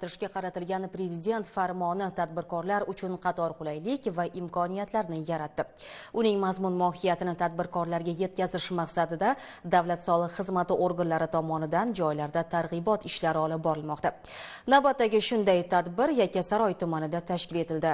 rivojlantirishga qaratilgan prezident farmoni tadbirkorlar uchun qator qulaylik va imkoniyatlarni yaratdi. Uning mazmun mohiyatini tadbirkorlarga yetkazish maqsadida davlat soliq xizmati organlari tomonidan joylarda targ'ibot ishlari olib borilmoqda. Navbatdagi shunday tadbir Yakkasaroy tumanida tashkil etildi.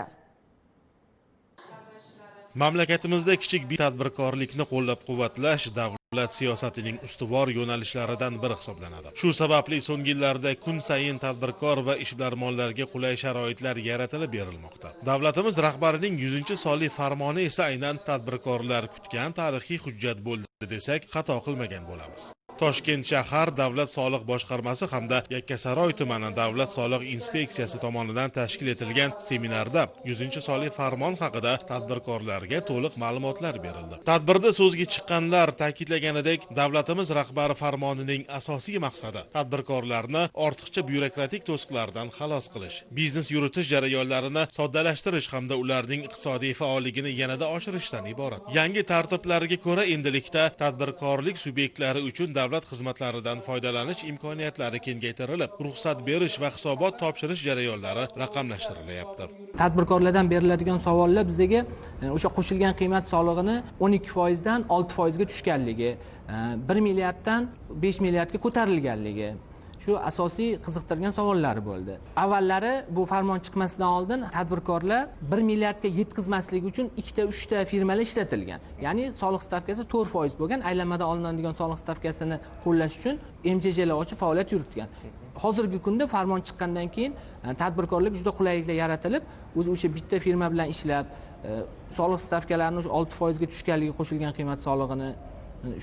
Mamlakatimizda kichik tadbirkorlikni qo'llab-quvvatlash davlat siyosatining ustuvor yo'nalishlaridan biri hisoblanadi. Shu sababli so'nggi yillarda kun sayin tadbirkor va ishbilarmonlarga qulay sharoitlar yaratilib berilmoqda. Davlatimiz rahbarining 100-sonli farmoni esa aynan tadbirkorlar kutgan tarixiy hujjat bo'ldi desak, xato qilmagan bo'lamiz. Toshkent shahar davlat soliq boshqarmasi hamda Yakkasaroy tumani davlat soliq inspeksiyasi tomonidan tashkil etilgan seminarda 100-sonli farmon haqida tadbirkorlarga to'liq ma'lumotlar berildi. Tadbirda so'zga chiqqanlar ta'kidlaganidek, davlatimiz rahbari farmonining asosiy maqsadi tadbirkorlarni ortiqcha byurokratik to'siqlardan xalos qilish, biznes yuritish jarayonlarini soddalashtirish hamda ularning iqtisodiy faolligini yanada oshirishdan iborat. Yangi tartiblarga ko'ra endilikda tadbirkorlik subyektlari uchun davlat xizmatlaridan foydalanish imkoniyatlari kengaytirilib, ruxsat berish va hisobot topshirish jarayonlari raqamlashtirilyapti. Tadbirkorlardan beriladigan savollar bizga o'sha qo'shilgan qiymat solig'ini 12% dan 6% ga tushganligi, 1 milliarddan 5 milliardga ko'tarilganligi shu asosiy qiziqtirgan savollari bo'ldi. Avvallari bu farmon chiqmasidan oldin tadbirkorlar 1 milliardga yetkazmasligi uchun 2-3 ta firmalar ishlatilgan. Ya'ni soliq stavkasi 4% bo'lgan, aylanmada olinadigan soliq stavkasini qo'llash uchun MJJlar ochib faoliyat yuritgan. Hozirgi kunda farmon chiqqandan keyin tadbirkorlik juda qulayliklar yaratilib, o'sha bitta firma bilan ishlab, soliq stavkalarini 6% ga tushganligi qo'shilgan qiymat solig'ini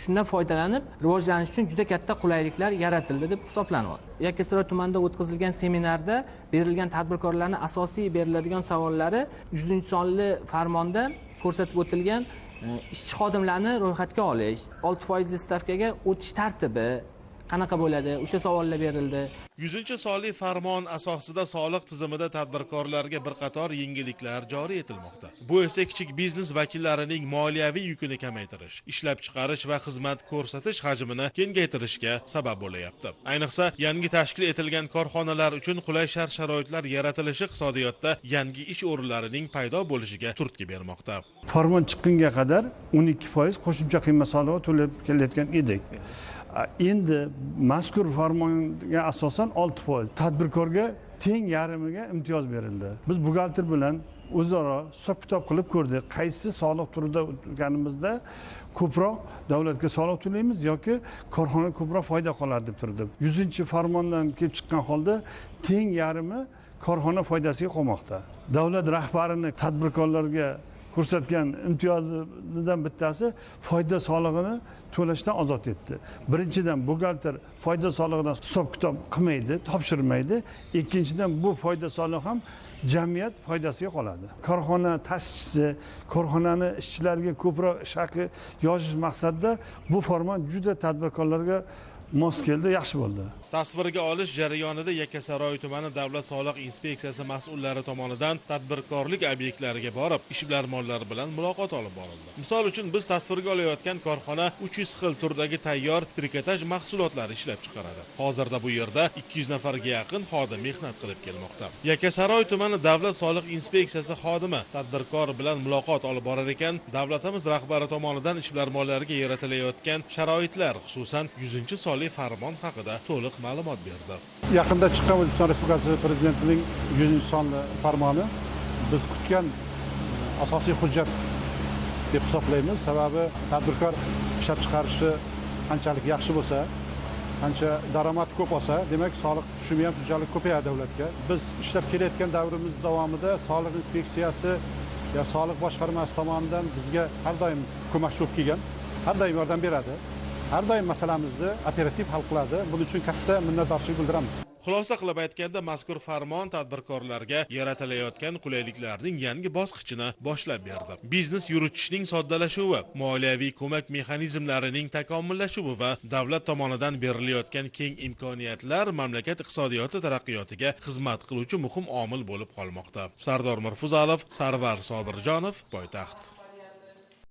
shundan foydalanib rivojlanish uchun juda katta qulayliklar yaratildi deb hisoblanadi. Yakkasaroy tumanida o'tkazilgan seminarda berilgan tadbirkorlarning asosiy beriladigan savollari 100-sonli farmonda ko'rsatib o'tilgan ishchi xodimlarni ro'yxatga olish, 6% stavkaga o'tish tartibi qanaqa bo'ladi? O'sha savollar berildi. 100-sonli farmon asosida soliq tizimida tadbirkorlarga bir qator yengilliklar joriy etilmoqda. Bu esa kichik biznes vakillarining moliyaviy yukini kamaytirish, ishlab chiqarish va xizmat ko'rsatish hajmini kengaytirishga sabab bo'layapti. Ayniqsa, yangi tashkil etilgan korxonalar uchun qulay shart-sharoitlar yaratilishi iqtisodiyotda yangi ish o'rinlarining paydo bo'lishiga turtki bermoqda. Farmon chiqqunga qadar 12% qo'shimcha qiymat solig'i to'lab kelayotgan edik. Endi mazkur farmonga asosan 6% tadbirkorga teng yarimiga imtiyoz berildi. Biz buxgalter bilan o'zaro hisob-kitob qilib ko'rdik, qaysi soliq turida o'tganimizda ko'proq davlatga soliq to'laymiz yoki korxona ko'proq foyda qoladi deb turdim. 100-farmondan kelib chiqqan holda teng yarimi korxona foydasiga qolmoqda. Davlat rahbarining tadbirkorlarga ko'rsatgan imtiyozidan bittasi foyda solig'ini to'lashdan ozod etdi. Birinchidan buxgalter foyda solig'idan hisob-kitob qilmaydi, topshirmaydi. Ikkinchidan bu foyda solig'i ham jamiyat foydasiga qoladi. Korxona ta'sischisi, korxonani ishchilariga ko'proq ish haqi yozish maqsadida bu farmon juda tadbirkorlarga mos keldi, yaxshi bo'ldi. Tasvirga olish jarayonida Yakkasaroy tumani davlat soliq inspeksiyasi mas'ullari tomonidan tadbirkorlik obyektlariga borib, ishbilarmonlar bilan muloqot olib borildi. Misol uchun biz tasvirga olayotgan korxona 300 xil turdagi tayyor trikotaj mahsulotlar ishlab chiqaradi. Hozirda bu yerda 200 nafarga yaqin xodim mehnat qilib kelmoqda. Yakkasaroy tumani davlat soliq inspeksiyasi xodimi tadbirkor bilan muloqot olib borar ekan, davlatimiz rahbari tomonidan ishbilarmonlarga yaratilayotgan sharoitlar, xususan 100-sonli farmon haqida to'liq ma'lumot berdi. Yaqinda chiqqan O'zbekiston Respublikasi Prezidentining 100-sonli farmoni biz kutgan asosiy hujjat deb hisoblaymiz. Sababi tadbirkor ishlab chiqarishi qanchalik yaxshi bo'lsa, qancha daromad ko'p olsa, demak soliq tushumi ham shunchalik ko'payadi davlatga. Biz ishlab kelayotgan davrimiz davomida soliq inspeksiyasi va soliq boshqarmasi tomonidan bizga har doim ko'makchi bo'lib kelgan, har doim yordam beradi. Har doim masalamizni operativ hal qiladi. Buning uchun katta minnatdorchilik bildiramiz. Xulosa qilib aytganda, mazkur farmon tadbirkorlarga yaratilayotgan qulayliklarning yangi bosqichini boshlab berdi. Biznes yuritishning soddalashuvi, moliyaviy ko'mak mexanizmlarining takomillashuvi va davlat tomonidan berilayotgan keng imkoniyatlar mamlakat iqtisodiyoti taraqqiyotiga xizmat qiluvchi muhim omil bo'lib qolmoqda. Sardor Mirfuzalov, Sarvar Sobirjonov, Poytaxt.